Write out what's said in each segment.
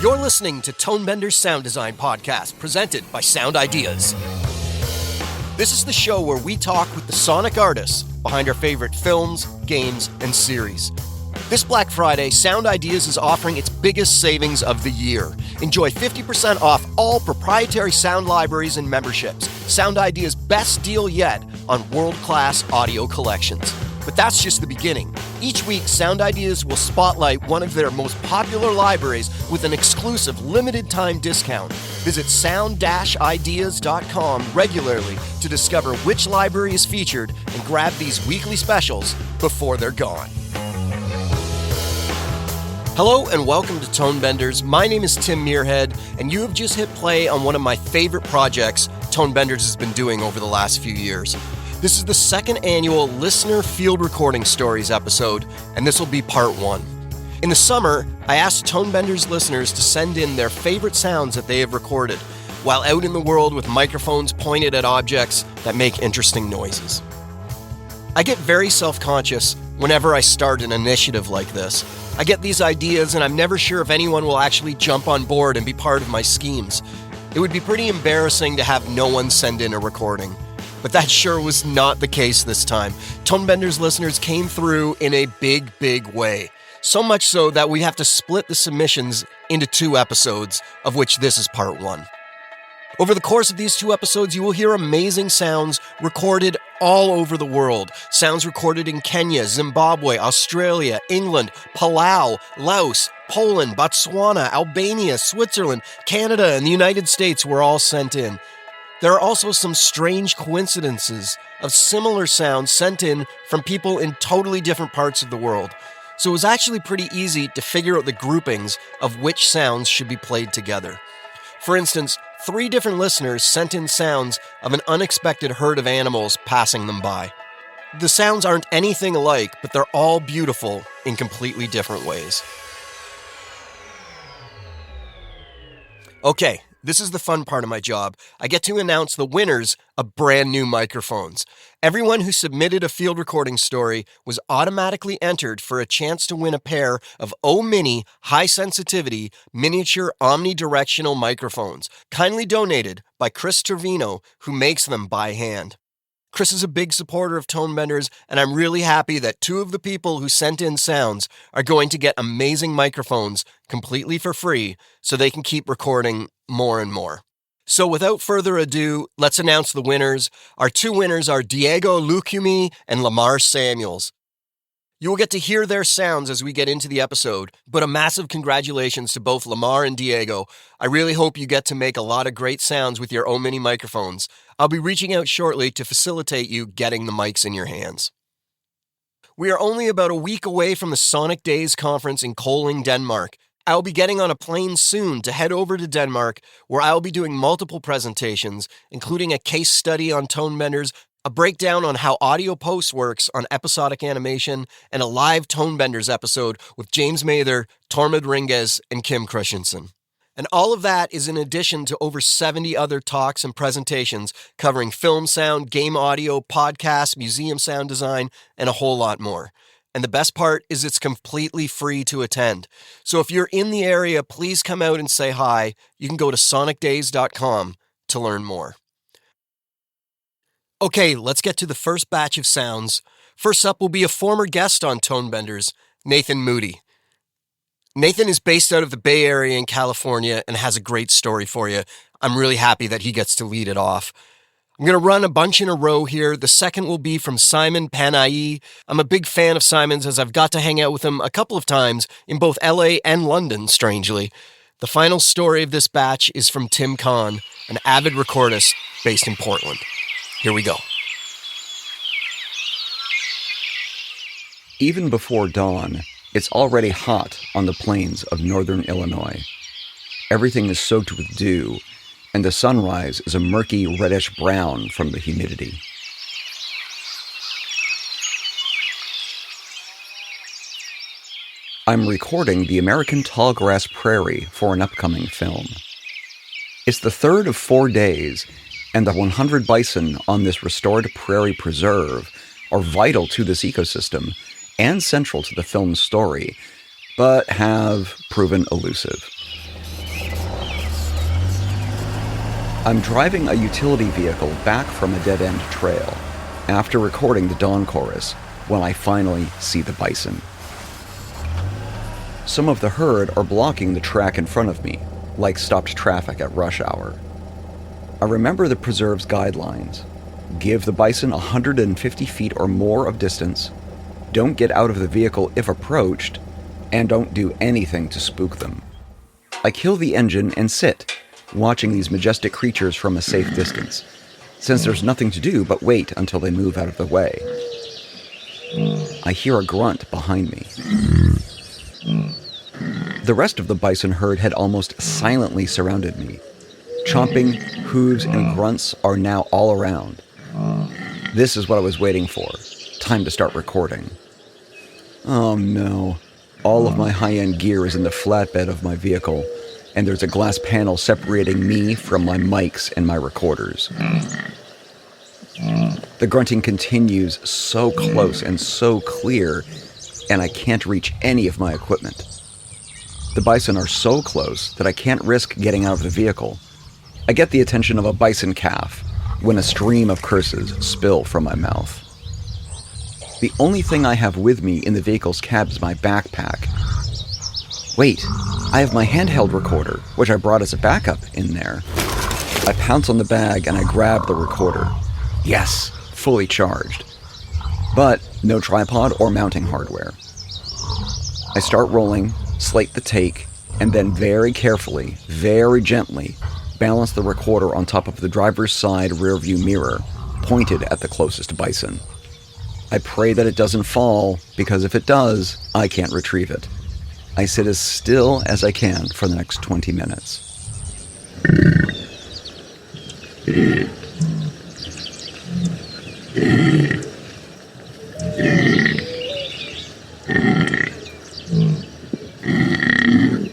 You're listening to Tonebenders Sound Design Podcast, presented by Sound Ideas. This is the show where we talk with the sonic artists behind our favorite films, games, and series. This Black Friday, Sound Ideas is offering its biggest savings of the year. Enjoy 50% off all proprietary sound libraries and memberships. Sound Ideas' best deal yet on world-class audio collections. But that's just the beginning. Each week, Sound Ideas will spotlight one of their most popular libraries with an exclusive limited-time discount. Visit sound-ideas.com regularly to discover which library is featured and grab these weekly specials before they're gone. Hello and welcome to Tonebenders. My name is Tim Muirhead, and you have just hit play on one of my favorite projects Tonebenders has been doing over the last few years. This is the second annual Listener Field Recording Stories episode, and this will be part one. In the summer, I asked Tonebenders listeners to send in their favorite sounds that they have recorded while out in the world with microphones pointed at objects that make interesting noises. I get very self-conscious whenever I start an initiative like this. I get these ideas and I'm never sure if anyone will actually jump on board and be part of my schemes. It would be pretty embarrassing to have no one send in a recording. But that sure was not the case this time. Tonebenders listeners came through in a big, big way. So much so that we have to split the submissions into 2 episodes, of which this is part 1. Over the course of these 2 episodes, you will hear amazing sounds recorded all over the world. Sounds recorded in Kenya, Zimbabwe, Australia, England, Palau, Laos, Poland, Botswana, Albania, Switzerland, Canada, and the United States were all sent in. There are also some strange coincidences of similar sounds sent in from people in totally different parts of the world. So it was actually pretty easy to figure out the groupings of which sounds should be played together. For instance, 3 different listeners sent in sounds of an unexpected herd of animals passing them by. The sounds aren't anything alike, but they're all beautiful in completely different ways. Okay. This is the fun part of my job. I get to announce the winners of brand new microphones. Everyone who submitted a field recording story was automatically entered for a chance to win a pair of O-Mini high-sensitivity miniature omnidirectional microphones, kindly donated by Chris Trevino, who makes them by hand. Chris is a big supporter of Tonebenders, and I'm really happy that 2 of the people who sent in sounds are going to get amazing microphones completely for free so they can keep recording more and more. So without further ado, let's announce the winners. Our 2 winners are Diego Lukumy and Lamar Samuels. You will get to hear their sounds as we get into the episode, but a massive congratulations to both Lamar and Diego. I really hope you get to make a lot of great sounds with your O-Mini microphones. I'll be reaching out shortly to facilitate you getting the mics in your hands. We are only about a week away from the Sonic Days conference in Kolding, Denmark. I'll be getting on a plane soon to head over to Denmark, where I'll be doing multiple presentations, including a case study on Tonebenders, a breakdown on how audio post works on episodic animation, and a live Tonebenders episode with James Mather, Tormod Ringes, and Kim Christensen. And all of that is in addition to over 70 other talks and presentations covering film sound, game audio, podcasts, museum sound design, and a whole lot more. And the best part is it's completely free to attend. So if you're in the area, please come out and say hi. You can go to sonicdays.com to learn more. Okay, let's get to the first batch of sounds. First up will be a former guest on Tonebenders, Nathan Moody. Nathan is based out of the Bay Area in California and has a great story for you. I'm really happy that he gets to lead it off. I'm going to run a bunch in a row here. The second will be from Simon Panayi. I'm a big fan of Simon's as I've got to hang out with him a couple of times in both LA and London, strangely. The final story of this batch is from Tim Kahn, an avid recordist based in Portland. Here we go. Even before dawn, it's already hot on the plains of northern Illinois. Everything is soaked with dew, and the sunrise is a murky reddish-brown from the humidity. I'm recording the American tallgrass prairie for an upcoming film. It's the third of 4 days, and the 100 bison on this restored prairie preserve are vital to this ecosystem and central to the film's story, but have proven elusive. I'm driving a utility vehicle back from a dead-end trail after recording the dawn chorus when I finally see the bison. Some of the herd are blocking the track in front of me, like stopped traffic at rush hour. I remember the preserve's guidelines. Give the bison 150 feet or more of distance, don't get out of the vehicle if approached, and don't do anything to spook them. I kill the engine and sit, watching these majestic creatures from a safe distance, since there's nothing to do but wait until they move out of the way. I hear a grunt behind me. The rest of the bison herd had almost silently surrounded me. Chomping, hooves, and grunts are now all around. This is what I was waiting for. Time to start recording. Oh no. All of my high-end gear is in the flatbed of my vehicle, and there's a glass panel separating me from my mics and my recorders. The grunting continues so close and so clear, and I can't reach any of my equipment. The bison are so close that I can't risk getting out of the vehicle. I get the attention of a bison calf when a stream of curses spill from my mouth. The only thing I have with me in the vehicle's cab is my backpack. Wait, I have my handheld recorder, which I brought as a backup, in there. I pounce on the bag and I grab the recorder. Yes, fully charged. But no tripod or mounting hardware. I start rolling, slate the take, and then very carefully, very gently, balance the recorder on top of the driver's side rearview mirror, pointed at the closest bison. I pray that it doesn't fall, because if it does, I can't retrieve it. I sit as still as I can for the next 20 minutes.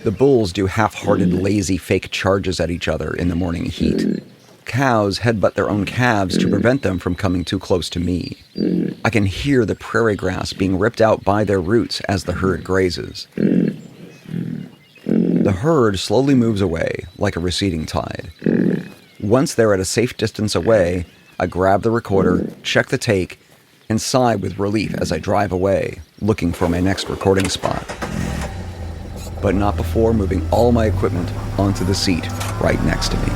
The bulls do half-hearted, lazy fake charges at each other in the morning heat. Cows headbutt their own calves to prevent them from coming too close to me. I can hear the prairie grass being ripped out by their roots as the herd grazes. The herd slowly moves away, like a receding tide. Once they're at a safe distance away, I grab the recorder, check the take, and sigh with relief as I drive away, looking for my next recording spot. But not before moving all my equipment onto the seat right next to me.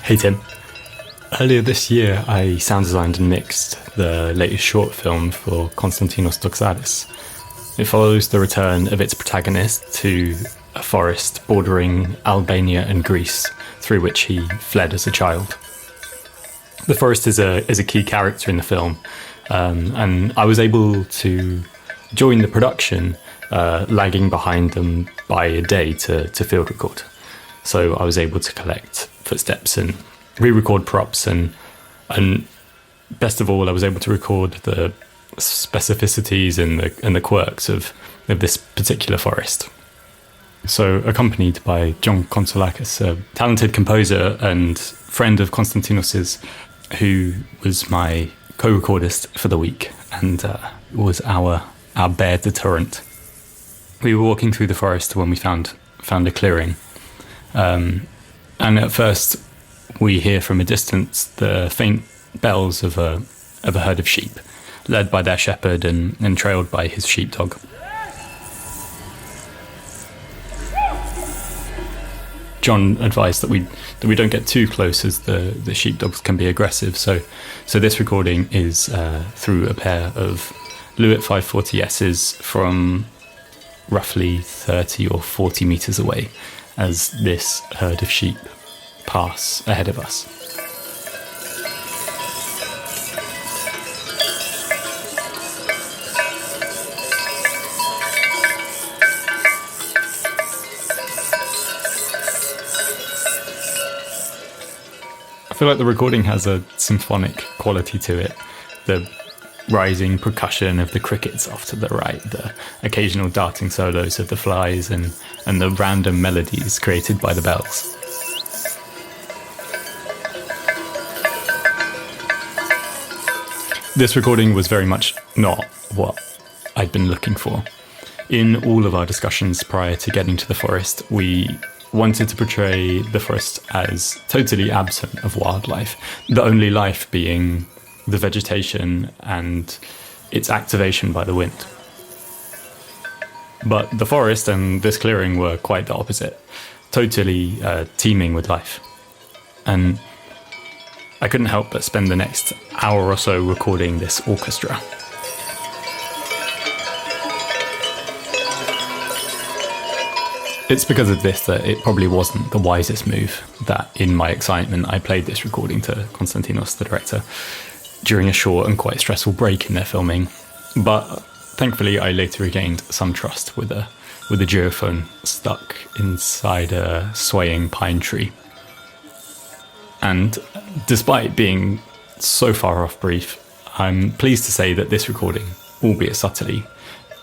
Hey Tim. Earlier this year, I sound designed and mixed the latest short film for Konstantinos Doxadis. It follows the return of its protagonist to a forest bordering Albania and Greece, through which he fled as a child. The forest is a key character in the film, and I was able to join the production, lagging behind them by a day to field record. So I was able to collect footsteps and re-record props, and best of all, I was able to record the specificities and the quirks of this particular forest. So, accompanied by John Konsolakis, a talented composer and friend of Konstantinos's, who was my co-recordist for the week and was our bear deterrent. We were walking through the forest when we found a clearing. And at first, we hear from a distance the faint bells of a herd of sheep, led by their shepherd and trailed by his sheepdog. John advised that we don't get too close, as the sheepdogs can be aggressive. So this recording is through a pair of Lewitt 540Ss from roughly 30 or 40 meters away, as this herd of sheep pass ahead of us. I feel like the recording has a symphonic quality to it. The rising percussion of the crickets off to the right, the occasional darting solos of the flies, and the random melodies created by the bells. This recording was very much not what I'd been looking for. In all of our discussions prior to getting to the forest, we wanted to portray the forest as totally absent of wildlife, the only life being the vegetation and its activation by the wind. But the forest and this clearing were quite the opposite, totally teeming with life. And I couldn't help but spend the next hour or so recording this orchestra. It's because of this that it probably wasn't the wisest move that, in my excitement, I played this recording to Konstantinos, the director, during a short and quite stressful break in their filming. But thankfully, I later regained some trust with a geophone stuck inside a swaying pine tree. And despite being so far off brief, I'm pleased to say that this recording, albeit subtly,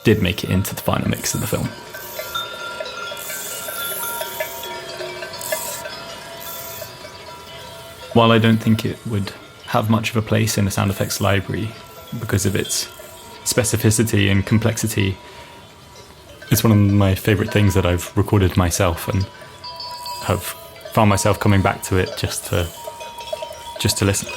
did make it into the final mix of the film. While I don't think it would have much of a place in a sound effects library because of its specificity and complexity, it's one of my favourite things that I've recorded myself, and have found myself coming back to it just to listen.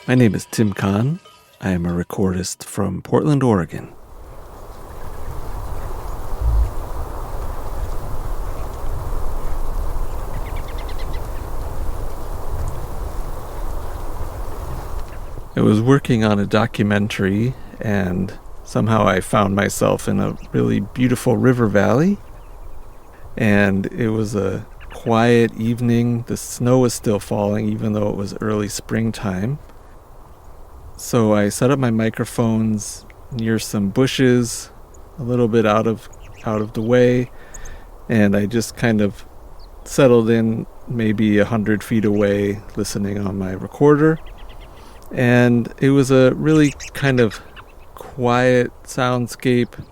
My name is Tim Kahn. I am a recordist from Portland, Oregon. I was working on a documentary, and somehow I found myself in a really beautiful river valley. And it was a quiet evening. The snow was still falling, even though it was early springtime. So I set up my microphones near some bushes, a little bit out of the way, and I just kind of settled in maybe 100 feet away, listening on my recorder. And it was a really kind of quiet soundscape,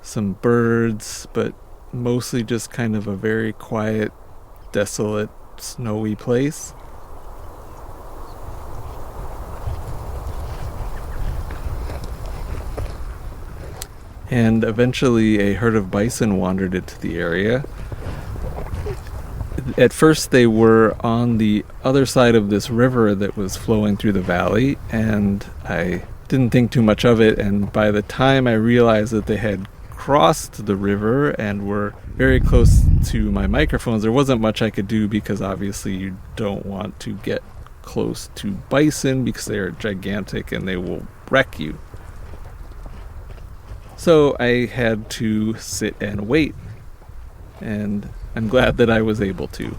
some birds, but mostly just kind of a very quiet, desolate, snowy place. And eventually a herd of bison wandered into the area. At first they were on the other side of this river that was flowing through the valley, and I didn't think too much of it, and by the time I realized that they had crossed the river and were very close to my microphones, there wasn't much I could do, because obviously you don't want to get close to bison because they are gigantic and they will wreck you. So I had to sit and wait, and I'm glad that I was able to.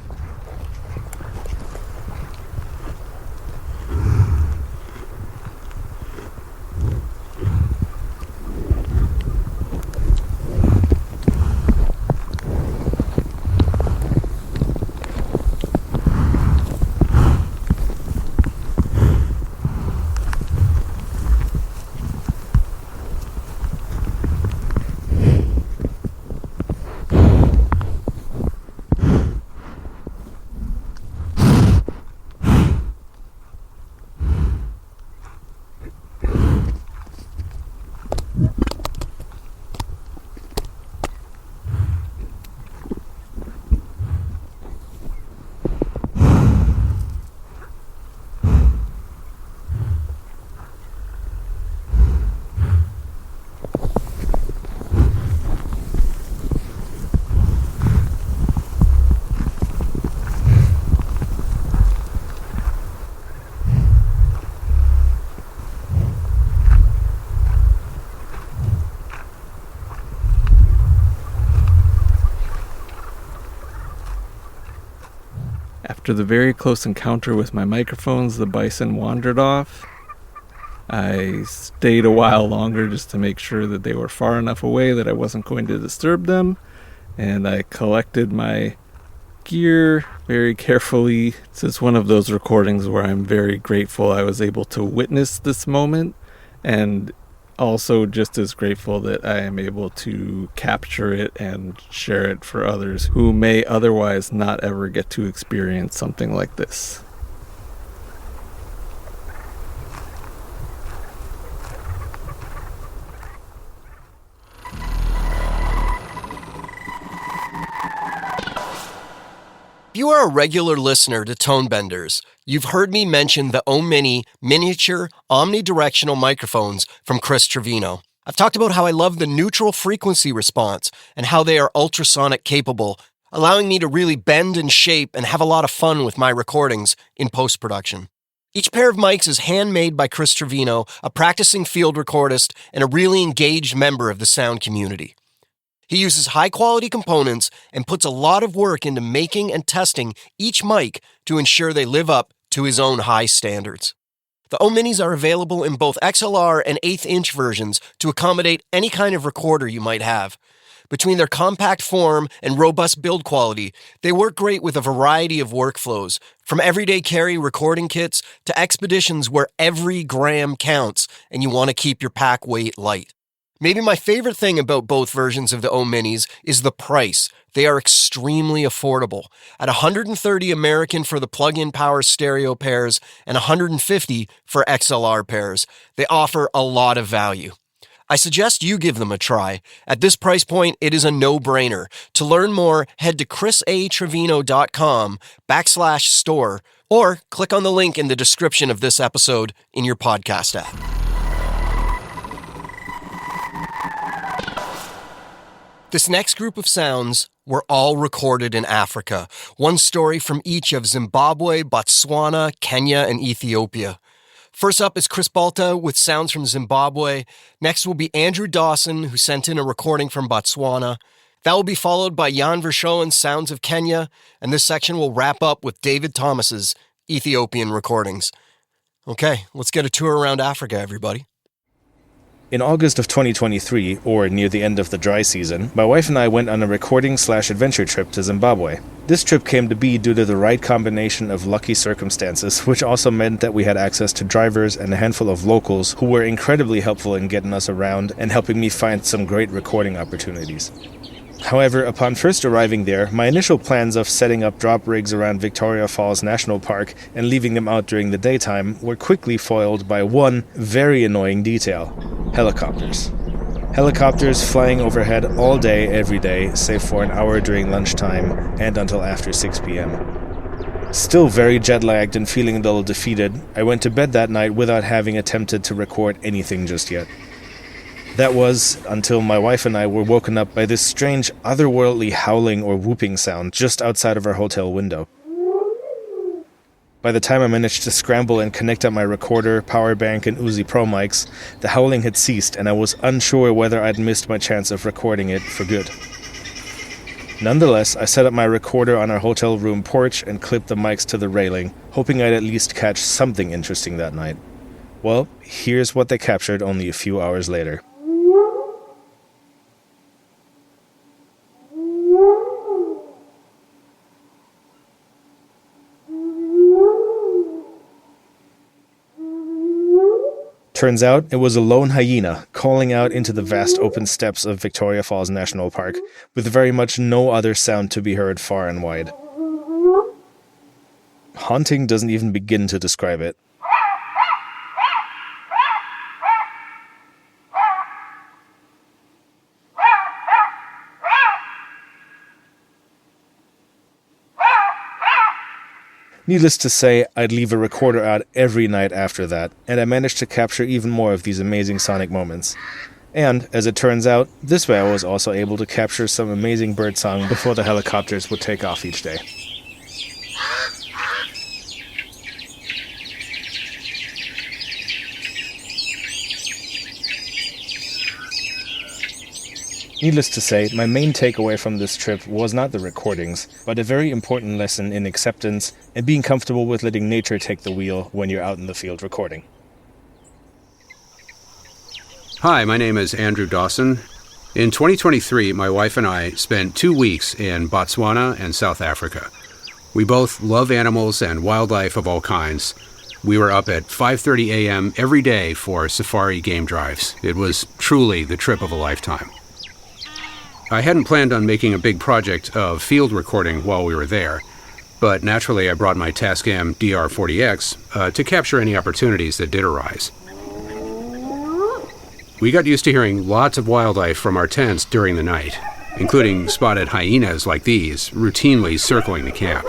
After the very close encounter with my microphones, the bison wandered off. I stayed a while longer just to make sure that they were far enough away that I wasn't going to disturb them. And I collected my gear very carefully. It's one of those recordings where I'm very grateful I was able to witness this moment, and also just as grateful that I am able to capture it and share it for others who may otherwise not ever get to experience something like this. If you are a regular listener to Tonebenders, you've heard me mention the O-Mini miniature omnidirectional microphones from Chris Trevino. I've talked about how I love the neutral frequency response and how they are ultrasonic capable, allowing me to really bend and shape and have a lot of fun with my recordings in post-production. Each pair of mics is handmade by Chris Trevino, a practicing field recordist and a really engaged member of the sound community. He uses high-quality components and puts a lot of work into making and testing each mic to ensure they live up to his own high standards. The O-Minis are available in both XLR and 1/8-inch versions to accommodate any kind of recorder you might have. Between their compact form and robust build quality, they work great with a variety of workflows, from everyday carry recording kits to expeditions where every gram counts and you want to keep your pack weight light. Maybe my favorite thing about both versions of the O-Minis is the price. They are extremely affordable. At $130 American for the plug-in power stereo pairs and $150 for XLR pairs, they offer a lot of value. I suggest you give them a try. At this price point, it is a no-brainer. To learn more, head to chrisatrevino.com/store or click on the link in the description of this episode in your podcast app. This next group of sounds were all recorded in Africa. One story from each of Zimbabwe, Botswana, Kenya, and Ethiopia. First up is Chris Bolte with sounds from Zimbabwe. Next will be Andrew Dawson, who sent in a recording from Botswana. That will be followed by N Verschoren's Sounds of Kenya, and this section will wrap up with David Thomas's Ethiopian recordings. Okay, let's get a tour around Africa, everybody. In August of 2023, or near the end of the dry season, my wife and I went on a recording/adventure trip to Zimbabwe. This trip came to be due to the right combination of lucky circumstances, which also meant that we had access to drivers and a handful of locals who were incredibly helpful in getting us around and helping me find some great recording opportunities. However, upon first arriving there, my initial plans of setting up drop rigs around Victoria Falls National Park and leaving them out during the daytime were quickly foiled by one very annoying detail: helicopters. Helicopters flying overhead all day, every day, save for an hour during lunchtime and until after 6 p.m. Still very jet-lagged and feeling a little defeated, I went to bed that night without having attempted to record anything just yet. That was until my wife and I were woken up by this strange, otherworldly howling or whooping sound just outside of our hotel window. By the time I managed to scramble and connect up my recorder, power bank, and Uzi Pro mics, the howling had ceased and I was unsure whether I'd missed my chance of recording it for good. Nonetheless, I set up my recorder on our hotel room porch and clipped the mics to the railing, hoping I'd at least catch something interesting that night. Well, here's what they captured only a few hours later. Turns out it was a lone hyena calling out into the vast open steppes of Victoria Falls National Park, with very much no other sound to be heard far and wide. Haunting doesn't even begin to describe it. Needless to say, I'd leave a recorder out every night after that, and I managed to capture even more of these amazing sonic moments. And, as it turns out, this way I was also able to capture some amazing birdsong before the helicopters would take off each day. Needless to say, my main takeaway from this trip was not the recordings, but a very important lesson in acceptance and being comfortable with letting nature take the wheel when you're out in the field recording. Hi, my name is Andrew Dawson. In 2023, my wife and I spent 2 weeks in Botswana and South Africa. We both love animals and wildlife of all kinds. We were up at 5:30 a.m. every day for safari game drives. It was truly the trip of a lifetime. I hadn't planned on making a big project of field recording while we were there, but naturally I brought my Tascam DR40X to capture any opportunities that did arise. We got used to hearing lots of wildlife from our tents during the night, including spotted hyenas like these routinely circling the camp.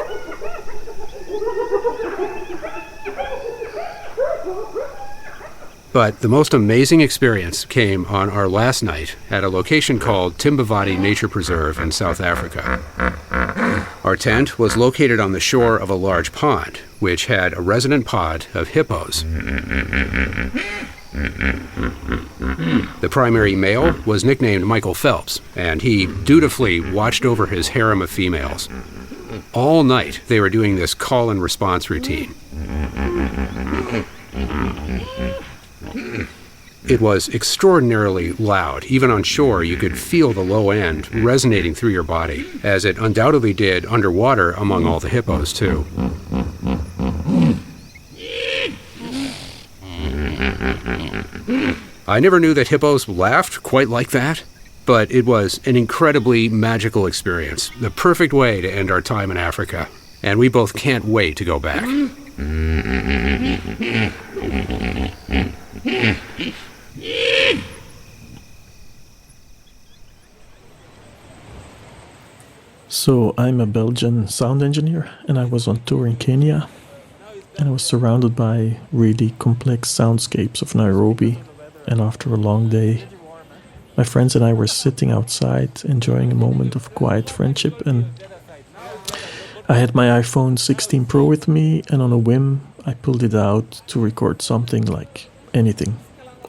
But the most amazing experience came on our last night at a location called Zimbabwe Nature Preserve in South Africa. Our tent was located on the shore of a large pond, which had a resident pod of hippos. The primary male was nicknamed Michael Phelps, and he dutifully watched over his harem of females. All night they were doing this call and response routine. It was extraordinarily loud. Even on shore, you could feel the low end resonating through your body, as it undoubtedly did underwater among all the hippos, too. I never knew that hippos laughed quite like that, but it was an incredibly magical experience, the perfect way to end our time in Africa, and we both can't wait to go back. So I'm a Belgian sound engineer, and I was on tour in Kenya, and I was surrounded by really complex soundscapes of Nairobi. And after a long day, my friends and I were sitting outside enjoying a moment of quiet friendship, and I had my iPhone 16 Pro with me, and on a whim I pulled it out to record something like anything.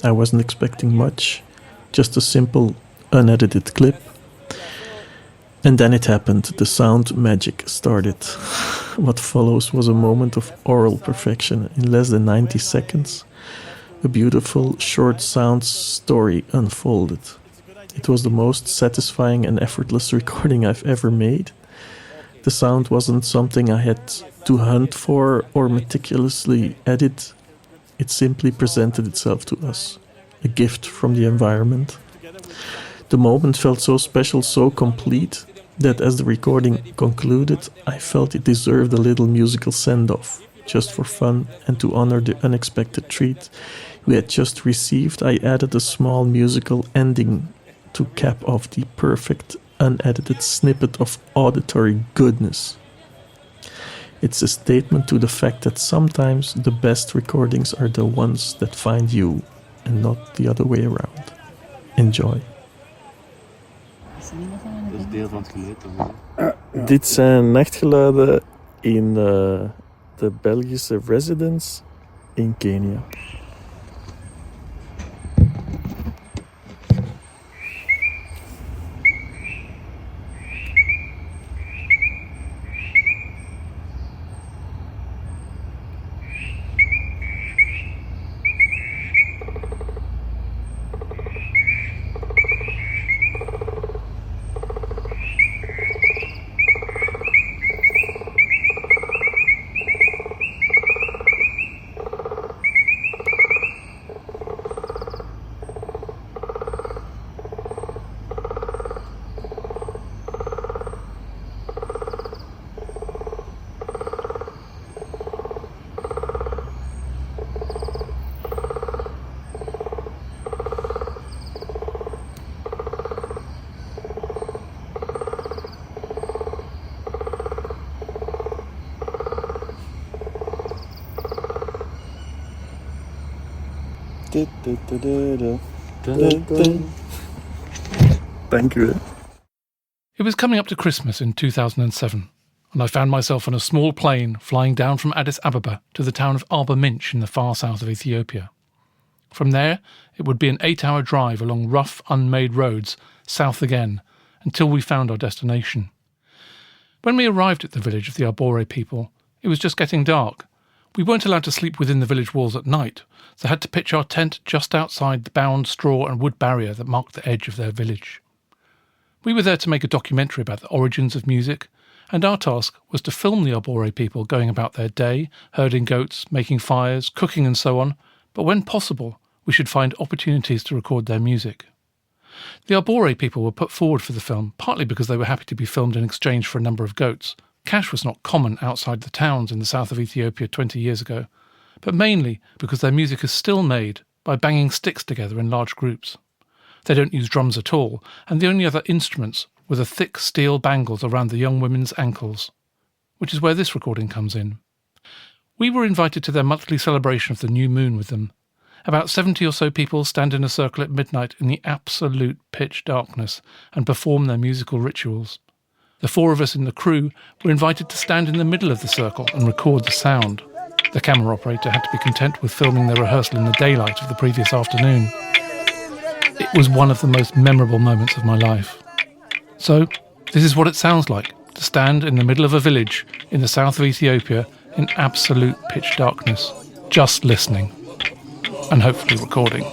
I wasn't expecting much, just a simple unedited clip. And then it happened, the sound magic started. What follows was a moment of oral perfection. In less than 90 seconds, a beautiful short sound story unfolded. It was the most satisfying and effortless recording I've ever made. The sound wasn't something I had to hunt for or meticulously edit. It simply presented itself to us, a gift from the environment. The moment felt so special, so complete, that as the recording concluded, I felt it deserved a little musical send-off. Just for fun and to honor the unexpected treat we had just received, I added a small musical ending to cap off the perfect, unedited snippet of auditory goodness. It's a statement to the fact that sometimes the best recordings are the ones that find you, and not the other way around. Enjoy. Dit zijn nachtgeluiden in de Belgische residence in Kenia. Thank you. It was coming up to Christmas in 2007, and I found myself on a small plane flying down from Addis Ababa to the town of Arba Minch in the far south of Ethiopia. From there, it would be an 8-hour drive along rough, unmade roads, south again, until we found our destination. When we arrived at the village of the Arbore people, it was just getting dark. We weren't allowed to sleep within the village walls at night, so had to pitch our tent just outside the bound straw and wood barrier that marked the edge of their village. We were there to make a documentary about the origins of music, and our task was to film the Arbore people going about their day, herding goats, making fires, cooking and so on, but when possible, we should find opportunities to record their music. The Arbore people were put forward for the film, partly because they were happy to be filmed in exchange for a number of goats. Cash was not common outside the towns in the south of Ethiopia 20 years ago, but mainly because their music is still made by banging sticks together in large groups. They don't use drums at all, and the only other instruments were the thick steel bangles around the young women's ankles, which is where this recording comes in. We were invited to their monthly celebration of the new moon with them. About 70 or so people stand in a circle at midnight in the absolute pitch darkness and perform their musical rituals. The 4 of us in the crew were invited to stand in the middle of the circle and record the sound. The camera operator had to be content with filming their rehearsal in the daylight of the previous afternoon. It was one of the most memorable moments of my life. So, this is what it sounds like to stand in the middle of a village in the south of Ethiopia in absolute pitch darkness, just listening, and hopefully recording.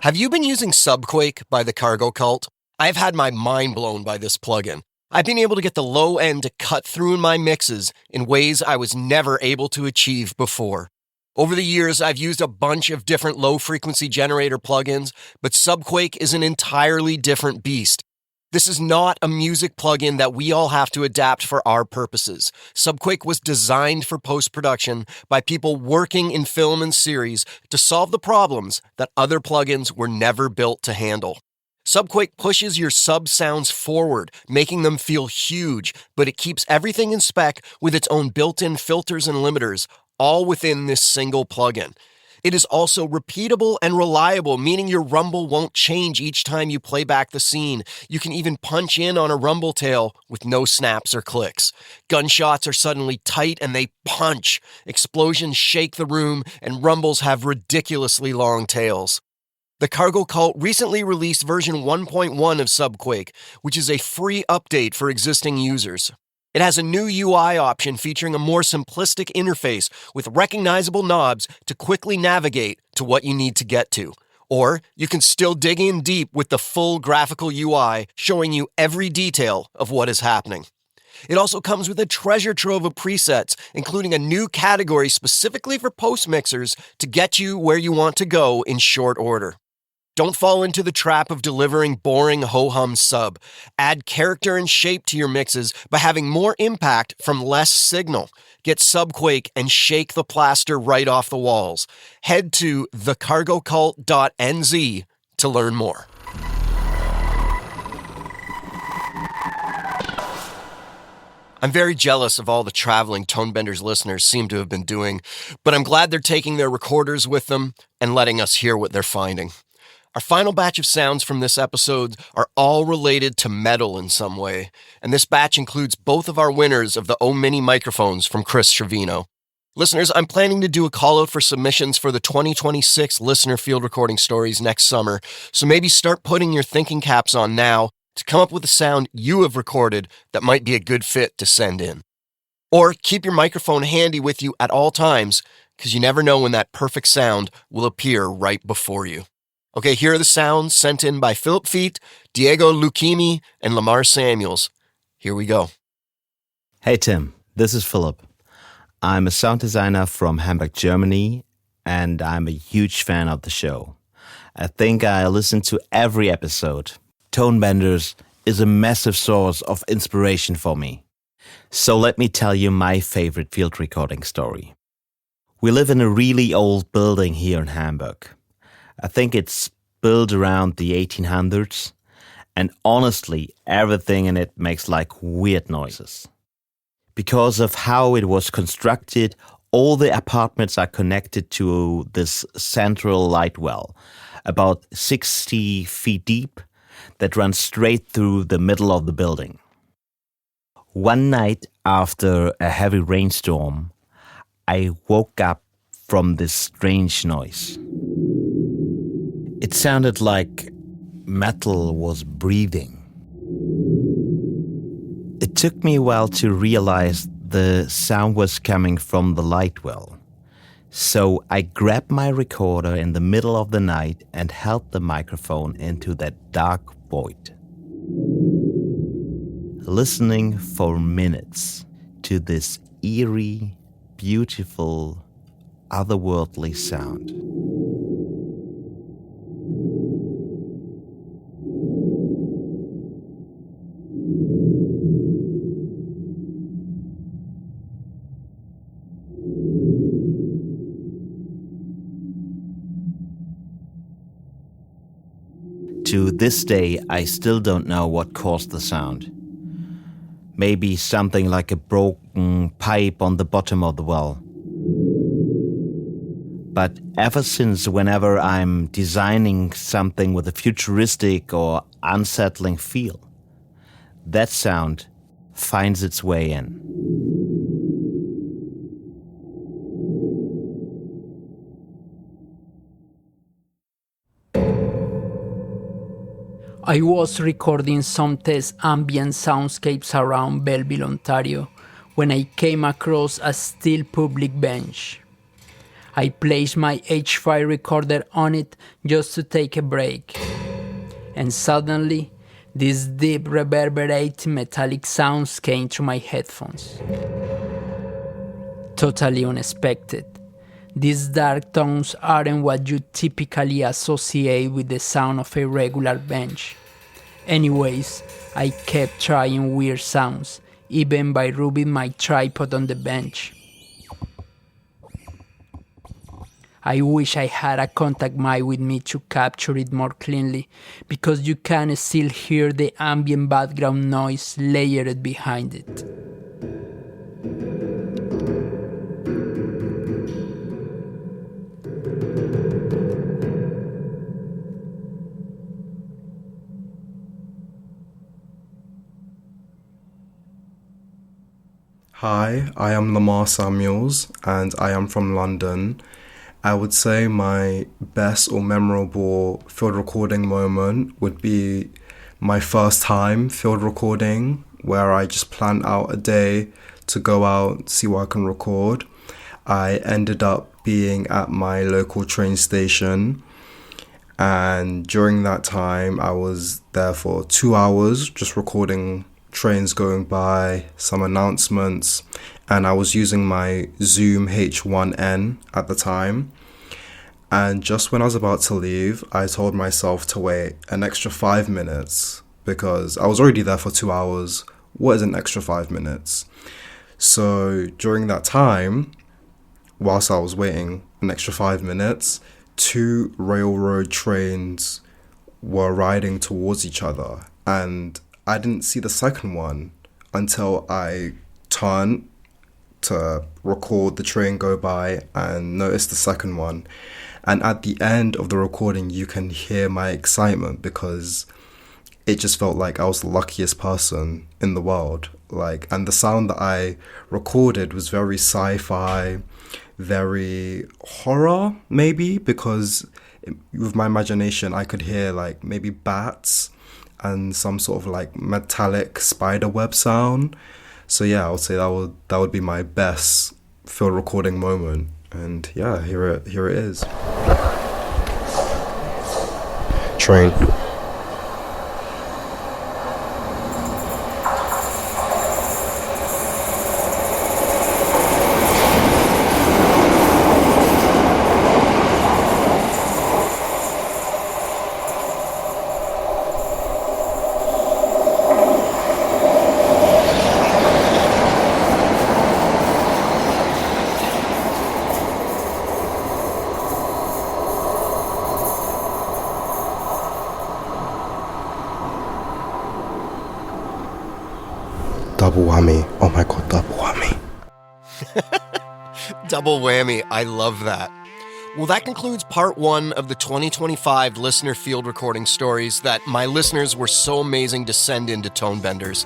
Have you been using Subquake by the Cargo Cult? I've had my mind blown by this plugin. I've been able to get the low end to cut through in my mixes in ways I was never able to achieve before. Over the years, I've used a bunch of different low-frequency generator plugins, but Subquake is an entirely different beast. This is not a music plugin that we all have to adapt for our purposes. Subquake was designed for post-production by people working in film and series to solve the problems that other plugins were never built to handle. Subquake pushes your sub sounds forward, making them feel huge, but it keeps everything in spec with its own built-in filters and limiters, all within this single plugin. It is also repeatable and reliable, meaning your rumble won't change each time you play back the scene. You can even punch in on a rumble tail with no snaps or clicks. Gunshots are suddenly tight and they punch. Explosions shake the room, and rumbles have ridiculously long tails. The Cargo Cult recently released version 1.1 of Subquake, which is a free update for existing users. It has a new UI option featuring a more simplistic interface with recognizable knobs to quickly navigate to what you need to get to. Or you can still dig in deep with the full graphical UI showing you every detail of what is happening. It also comes with a treasure trove of presets, including a new category specifically for post mixers to get you where you want to go in short order. Don't fall into the trap of delivering boring ho-hum sub. Add character and shape to your mixes by having more impact from less signal. Get Subquake and shake the plaster right off the walls. Head to thecargocult.nz to learn more. I'm very jealous of all the traveling Tonebenders listeners seem to have been doing, but I'm glad they're taking their recorders with them and letting us hear what they're finding. Our final batch of sounds from this episode are all related to metal in some way, and this batch includes both of our winners of the O-Mini microphones from Chris Trevino. Listeners, I'm planning to do a call-out for submissions for the 2026 Listener Field Recording Stories next summer, so maybe start putting your thinking caps on now to come up with a sound you have recorded that might be a good fit to send in. Or keep your microphone handy with you at all times, because you never know when that perfect sound will appear right before you. Okay, here are the sounds sent in by Philipp Feit, Diego Lukumy, and Lamar Samuels. Here we go. Hey Tim, this is Philipp. I'm a sound designer from Hamburg, Germany, and I'm a huge fan of the show. I think I listen to every episode. Tonebenders is a massive source of inspiration for me. So let me tell you my favorite field recording story. We live in a really old building here in Hamburg. I think it's built around the 1800s, and honestly, everything in it makes like weird noises. Because of how it was constructed, all the apartments are connected to this central light well, about 60 feet deep, that runs straight through the middle of the building. One night after a heavy rainstorm, I woke up from this strange noise. It sounded like metal was breathing. It took me a while to realize the sound was coming from the light well. So I grabbed my recorder in the middle of the night and held the microphone into that dark void, listening for minutes to this eerie, beautiful, otherworldly sound. To this day, I still don't know what caused the sound. Maybe something like a broken pipe on the bottom of the well. But ever since, whenever I'm designing something with a futuristic or unsettling feel, that sound finds its way in. I was recording some test ambient soundscapes around Belleville, Ontario, when I came across a still public bench. I placed my H5 recorder on it just to take a break. And suddenly, this deep reverberating metallic sounds came through my headphones. Totally unexpected. These dark tones aren't what you typically associate with the sound of a regular bench. Anyways, I kept trying weird sounds, even by rubbing my tripod on the bench. I wish I had a contact mic with me to capture it more cleanly, because you can still hear the ambient background noise layered behind it. Hi, I am Lamar and I am from London. I would say my best or memorable field recording moment would be my first time field recording, where I just planned out a day to go out, see what I can record. I ended up being at my local train station, and during that time I was there for 2 hours just recording trains going by, some announcements, and I was using my Zoom H1N at the time. And just when I was about to leave, I told myself to wait an extra 5 minutes because I was already there for 2 hours. What is an extra 5 minutes? So during that time, whilst I was waiting an extra 5 minutes, 2 railroad trains were riding towards each other, and I didn't see the second one until I turned to record the train go by and noticed the second one. And at the end of the recording, you can hear my excitement because it just felt like I was the luckiest person in the world. And the sound that I recorded was very sci-fi, very horror, maybe, because with my imagination, I could hear maybe bats and some sort of metallic spider web sound. So yeah, I would say that would be my best field recording moment. And yeah, here it is. Train. double whammy. Oh my god, double whammy. Double whammy. I love that. Well, that concludes part 1 of the 2025 listener field recording stories that my listeners were so amazing to send into Tonebenders.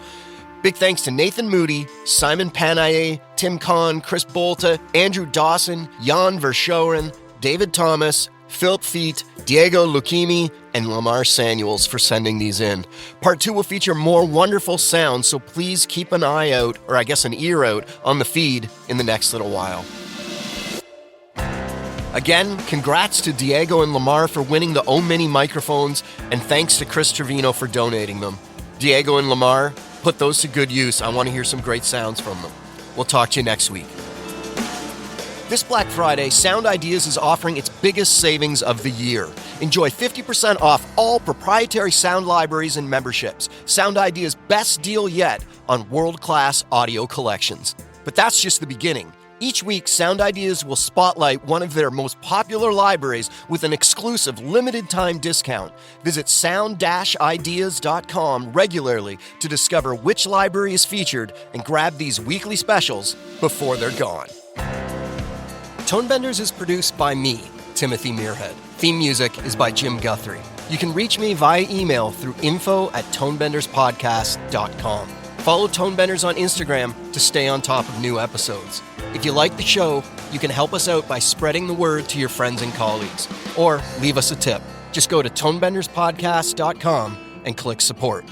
Big thanks to Nathan Moody, Simon Panayi, Tim Kahn, Chris Bolte, Andrew Dawson, N Verschoren, David Thomas, Philipp Feit, Diego Lukumy, and Lamar for sending these in. Part 2 will feature more wonderful sounds, so please keep an eye out, or I guess an ear out, on the feed in the next little while. Again, congrats to Diego and Lamar for winning the O Mini microphones, and thanks to Chris Trevino for donating them. Diego and Lamar, put those to good use. I want to hear some great sounds from them. We'll talk to you next week. This Black Friday, Sound Ideas is offering its biggest savings of the year. Enjoy 50% off all proprietary sound libraries and memberships. Sound Ideas' best deal yet on world-class audio collections. But that's just the beginning. Each week, Sound Ideas will spotlight one of their most popular libraries with an exclusive limited-time discount. Visit sound-ideas.com regularly to discover which library is featured and grab these weekly specials before they're gone. Tonebenders is produced by me, Timothy Muirhead. Theme music is by Jim Guthrie. You can reach me via email through info@tonebenderspodcast.com. Follow Tonebenders on Instagram to stay on top of new episodes. If you like the show, you can help us out by spreading the word to your friends and colleagues. Or leave us a tip. Just go to tonebenderspodcast.com and click support.